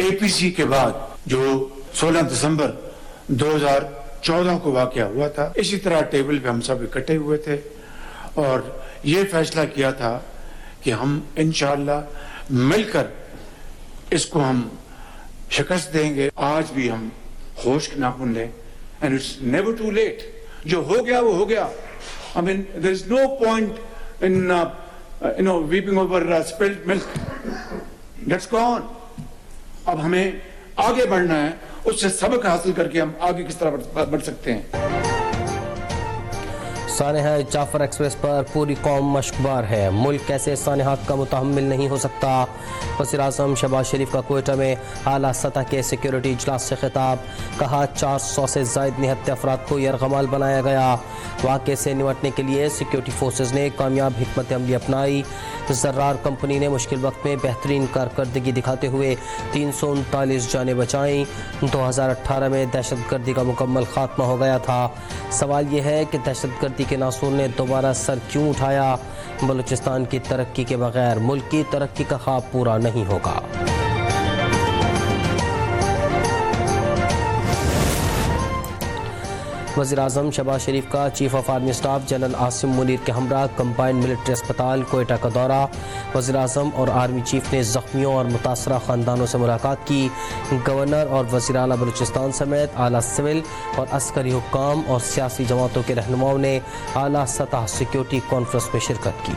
APC के बाद जो 16 दिसंबर 2014 को वाकया हुआ था, इसी तरह टेबल पे हम सब इकट्ठे हुए थे और ये फैसला किया था कि हम इंशाअल्लाह मिलकर इसको हम शिकस्त देंगे। आज भी हम होश के नाखून लें, and it's never too late. जो हो गया वो हो गया। I mean, there is no point in weeping over spilled milk. That's gone. अब हमें आगे बढ़ना है, उससे सबक हासिल करके हम आगे किस तरह बढ़ सकते हैं। सानहा जाफर एक्सप्रेस पर पूरी कौम मशकबार है, मुल्क कैसे सानहात का मुतहम्मिल नहीं हो सकता। वज़ीर-ए-आज़म शहबाज शरीफ का कोयटा में आला सतह के सिक्योरिटी इजलास से खिताब, कहा 400 से ज़ायद निहत्ते अफराद को यरगमाल बनाया गया। वाक़े से निपटने के लिए सिक्योरिटी फोर्सेज ने कामयाब हिकमत अमली अपनाई। ज़र्रार कंपनी ने मुश्किल वक्त में बेहतरीन कारकर्दगी दिखाते हुए 339 जानें बचाईं। 2018 में दहशतगर्दी का मुकम्मल खात्मा हो गया था। सवाल यह है कि दहशतगर्दी के नासूर ने दोबारा सर क्यों उठाया। बलूचिस्तान की तरक्की के बगैर मुल्क की तरक्की का ख्वाब पूरा नहीं होगा। वज़ीर-ए-आज़म शहबाज शरीफ का chief of army staff general Asim Munir के हमरा कंबाइंड मिलिट्री अस्पताल कोयटा का दौरा। वज़ीर-ए-आज़म और आर्मी चीफ ने ज़ख्मियों और मुतासरा ख़ानदानों से मुलाकात की। गवर्नर और वज़ीर आला बलूचिस्तान समेत आला सिविल और अस्करी हुक्काम और सियासी जमातों के रहनुमाओं ने आला सतह सिक्योरिटी कॉन्फ्रेंस में शिरकत की।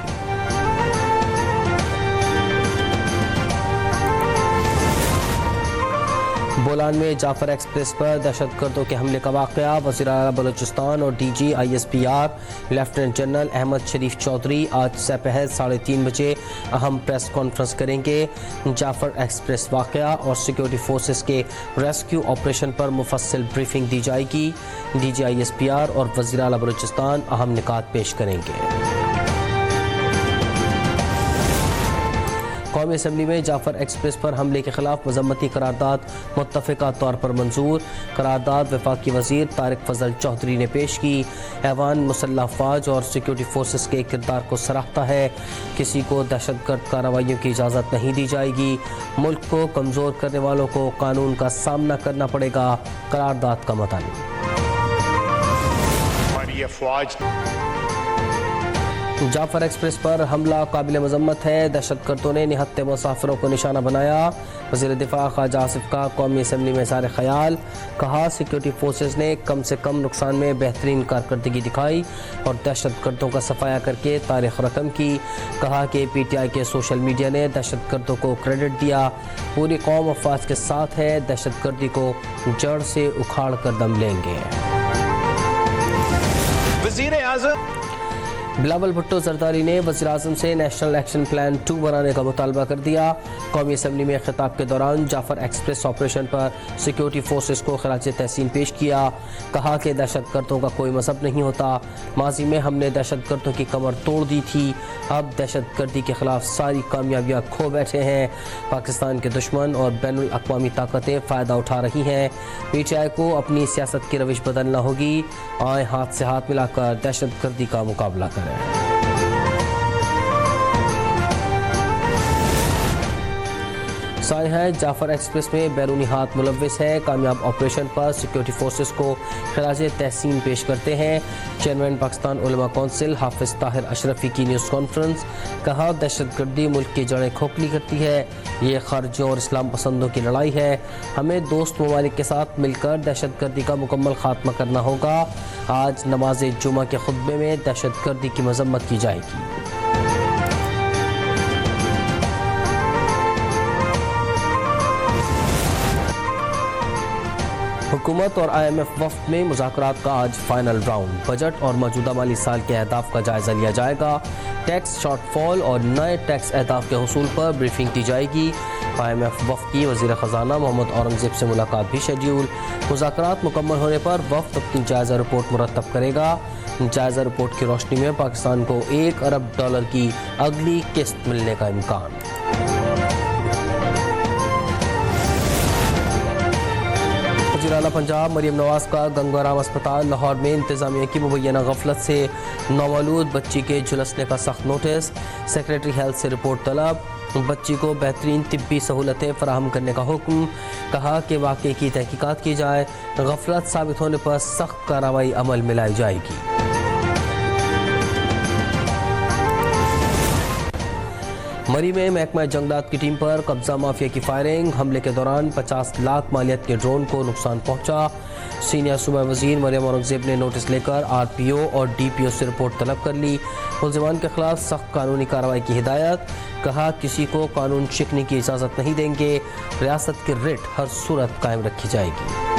बोलान में जाफर एक्सप्रेस पर दहशतगर्दों के हमले का वाक़या, वज़ीर आला बलूचिस्तान और DG ISPR lieutenant general Ahmed Sharif Chaudhry आज सपहर 3:30 बजे अहम प्रेस कॉन्फ्रेंस करेंगे। जाफर एक्सप्रेस वाक़या और सिक्योरिटी फोर्सेस के रेस्क्यू ऑपरेशन पर मुफस्सिल ब्रीफिंग दी जाएगी। DG ISPR और वज़ीर आला बलूचिस्तान अहम निकात पेश करेंगे। कौमी असम्बली में जाफर एक्सप्रेस पर हमले के खिलाफ मजम्मती करारदाद मुत्तफ़िका तौर पर मंजूर। करारदाद वफाकी वज़ीर तारिक फजल चौधरी ने पेश की। ऐवान मुसल्लह फ़ौज और सिक्योरिटी फोर्सेस के किरदार को सराहता है। किसी को दहशतगर्द कार्रवाइयों की इजाज़त नहीं दी जाएगी। मुल्क को कमज़ोर करने वालों को कानून का सामना करना पड़ेगा। करारदाद का मतन। जाफर एक्सप्रेस पर हमला काबिल मजम्मत है, दहशतगर्दों ने निहत्ते मुसाफिरों को निशाना बनाया। वज़ीर दिफा ख्वाजा आसिफ का कौमी असम्बली में इज़हार ख़याल, कहा सिक्योरिटी फोर्सेस ने कम से कम नुकसान में बेहतरीन कारकर्दगी दिखाई और दहशतगर्दों का सफाया करके तारीख रकम की। कहा कि PTI के सोशल मीडिया ने दहशतगर्दों को क्रेडिट दिया। पूरी कौम अफवाज के साथ है, दहशतगर्दी को जड़ से उखाड़ कर दम लेंगे। वज़ीर-ए-आज़म बिलावल भुट्टो जरदारी ने वज़ीर-ए-आज़म से नेशनल एक्शन प्लान 2 बनाने का मुतालबा कर दिया। कौमी असम्बली में खिताब के दौरान जाफर एक्सप्रेस ऑपरेशन पर सिक्योरिटी फोर्सेस को खराज तहसीन पेश किया। कहा कि दहशतगर्दों का कोई मज़हब नहीं होता। माजी में हमने दहशतगर्दों की कमर तोड़ दी थी, अब दहशतगर्दी के खिलाफ सारी कामयाबियाँ खो बैठे हैं। पाकिस्तान के दुश्मन और बैनुल अक़वामी ताकतें फ़ायदा उठा रही हैं। PTI को अपनी सियासत की रविश बदलना होगी। आए हाथ से हाथ मिलाकर दहशतगर्दी का मुकाबला करें। सानहा जाफर एक्सप्रेस में बैरूनी हाथ मुलव्विस है। कामयाब ऑपरेशन पर सिक्योरिटी फोर्सेस को खराज तहसीन पेश करते हैं। चेयरमैन पाकिस्तान उलमा कौंसिल हाफिज ताहिर अशरफी की न्यूज़ कॉन्फ्रेंस, कहा दहशतगर्दी मुल्क की जड़ें खोखली करती है। ये खारजियों और इस्लाम पसंदों की लड़ाई है। हमें दोस्त ममालिक के साथ मिलकर दहशतगर्दी का मुकम्मल खात्मा करना होगा। आज नमाज जुमा के खुतबे में दहशतगर्दी की मजम्मत की जाएगी। हुकूमत और IMF वफ़द में मुज़ाकरात का आज फाइनल राउंड। बजट और मौजूदा माली साल के अहदाफ का जायज़ा लिया जाएगा। टैक्स शॉर्टफॉल और नए टैक्स अहदाफ के हुसूल पर ब्रीफिंग की जाएगी। IMF वफ़द की वज़ीर ख़जाना मोहम्मद औरंगज़ेब से मुलाकात भी शेड्यूल। मुज़ाकरात मुकम्मल होने पर वफ़द अपनी जायज़ा रिपोर्ट मुरतब करेगा। जायज़ा रिपोर्ट की रोशनी में पाकिस्तान को $1 अरब की अगली किस्त मिलने का इम्कान। वज़ीर-ए-आला पंजाब मरियम नवाज का गंगाराम अस्पताल लाहौर में इंतजामिया की मुबैना गफलत से नौमौलूद बच्ची के झुलसने का सख्त नोटिस। सेक्रेटरी हेल्थ से रिपोर्ट तलब। बच्ची को बेहतरीन तिब्बी सहूलतें फराहम करने का हुक्म। कहा कि वाक़े की तहकीकात की जाए, गफलत साबित होने पर सख्त कार्रवाई अमल में लाई जाएगी। मरी में महकमा जंगलात की टीम पर कब्जा माफिया की फायरिंग। हमले के दौरान 50 लाख मालियत के ड्रोन को नुकसान पहुंचा। सीनियर सूबा वजीर मरियम औरंगजेब ने नोटिस लेकर RPO और DPO से रिपोर्ट तलब कर ली। मुल्जिमान के खिलाफ सख्त कानूनी कार्रवाई की हिदायत। कहा किसी को कानून शिकने की इजाज़त नहीं देंगे। रियासत की रिट हर सूरत कायम रखी जाएगी।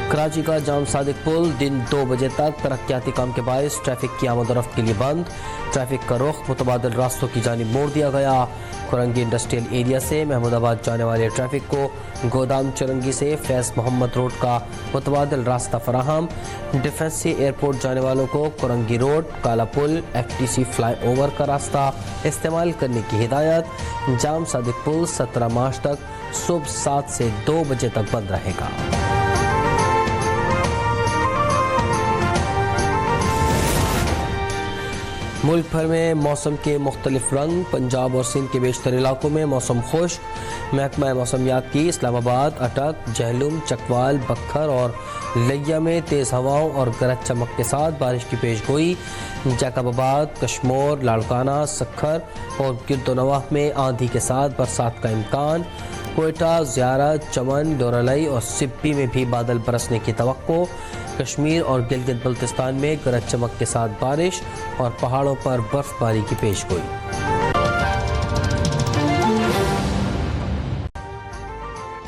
कराची का जाम सादिक पुल दिन 2 बजे तक तरक्याती काम के बायस ट्रैफिक की आमद और रफ्त के लिए बंद। ट्रैफिक का रुख मुतबादिल रास्तों की जानिब मोड़ दिया गया। कुरंगी इंडस्ट्रियल एरिया से महमूदाबाद जाने वाले ट्रैफिक को गोदाम चुरंगी से फैज़ मोहम्मद रोड का मुतबादिल रास्ता फराहम। डिफेंस से एयरपोर्ट जाने वालों को कुरंगी रोड, काला पुल, FTC फ्लाई ओवर का रास्ता इस्तेमाल करने की हिदायत। जाम सादिक पुल 17 मार्च तक सुबह 7 से 2 बजे तक बंद रहेगा। मुल्क भर में मौसम के मुख्तलिफ रंग। पंजाब और सिंध के बेशतर इलाकों में मौसम खुश्क। महकमा मौसमियात की इस्लामाबाद, अटक, जहलुम, चकवाल, बक्खर और लिया में तेज़ हवाओं और गरज चमक के साथ बारिश की पेशगोई। जैकबाबाद, कश्मोर, लाड़काना, सखर और गिरदोनवाह में आंधी के साथ बरसात का इम्कान। कोयटा, ज़ियारत, चमन, डोरलई और सिब्बी में भी बादल बरसने की तवक्को। कश्मीर और गिलगित बल्तिस्तान में गरज चमक के साथ बारिश और पहाड़ों पर बर्फबारी की पेशगोई।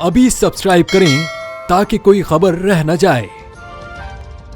अभी सब्सक्राइब करें ताकि कोई खबर रह न जाए।